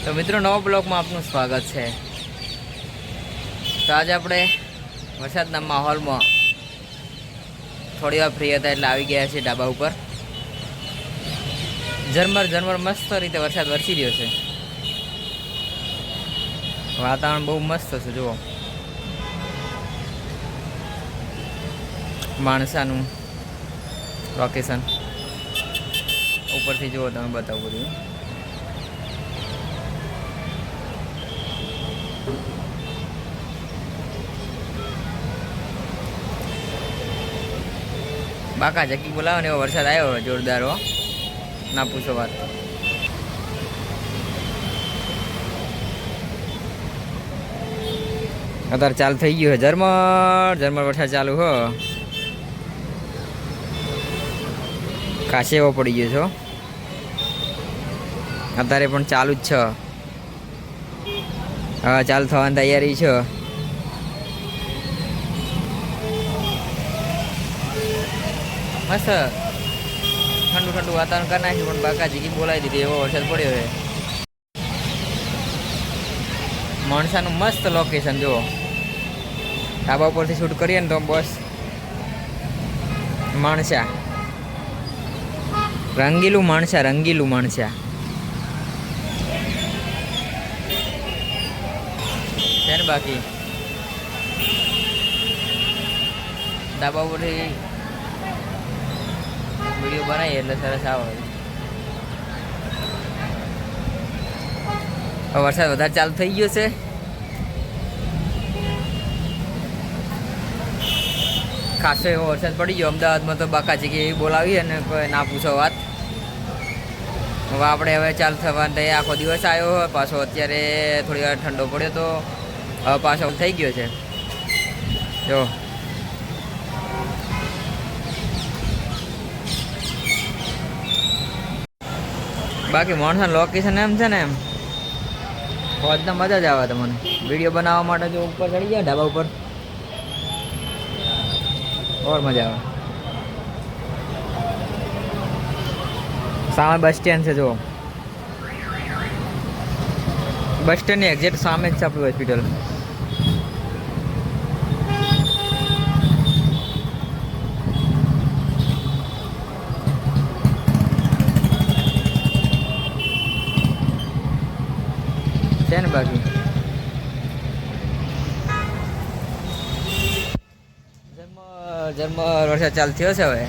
તો મિત્રો નવા બ્લોગમાં આપનું સ્વાગત છે। તો આજે આપણે વરસાદના માહોલમાં થોડી વાર ફ્રી હતા એટલે આવી ગયા છીએ ઢાબા ઉપર। ઝરમર મસ્ત રીતે વરસાદ વરસી રહ્યો છે। વાતાવરણ બહુ મસ્ત છે। જુઓ માણસાનું લોકેશન ઉપરથી જુઓ, તમે બતાવો બધું। બાકા જકી બોલાવો ને એવો વરસાદ આવ્યો જોરદાર, હો ના પૂછો વાત। અત્યારે ચાલુ થઈ ગયું છે ઝરમર વરસાદ ચાલુ હો, કાશે એવો પડી ગયો છો। અત્યારે પણ ચાલુ જ છે, હવે ચાલુ થવાની તૈયારી છે। મસ્ત ઠંડુ વાતાવરણ કરી નાખ્યું, પણ બાકા જીકી બોલાવી દીધી એવો વરસાદ પડ્યો છે। માણસાનું મસ્ત લોકેશન જુઓ, ધાબા ઉપરથી શૂટ કરીએ ને તો બસ માણસા રંગીલું માણસા છે ને। બાકી ધાબા ઉપરથી વિડીયો બનાવીએ એટલે સરસ આવે। વરસાદ વધારે ચાલુ થઈ ગયો છે, ખાસો એવો વરસાદ પડી ગયો અમદાવાદમાં તો બાકાજી કે એવી બોલાવી અને કોઈ ના પૂછો વાત। હવે આપણે ચાલુ થવાનું તો આખો દિવસ આવ્યો હોય, પાછો અત્યારે થોડી વાર ઠંડો પડ્યો તો હવે પાછો થઈ ગયો છે। જો બાકી માણસનું લોકેશન એમ છે ને, એમ એકદમ મજા જ આવે તમને વિડીયો બનાવવા માટે। જો ઉપર ચડી જાય ઢાબા ઉપર ઓર મજા આવે। સામે બસ સ્ટેન્ડ છે, જો બસ સ્ટેન્ડની એક્ઝેક્ટ સામે જ છે આપણું હોસ્પિટલ। છે ને બાકી ઝરમર વરસાદ ચાલુ થયો છે હવે।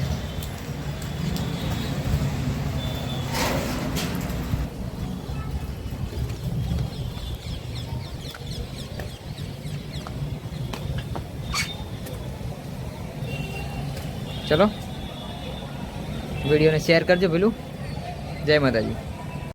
ચલો વિડીયોને શેર કરજો પેલું। જય માતાજી।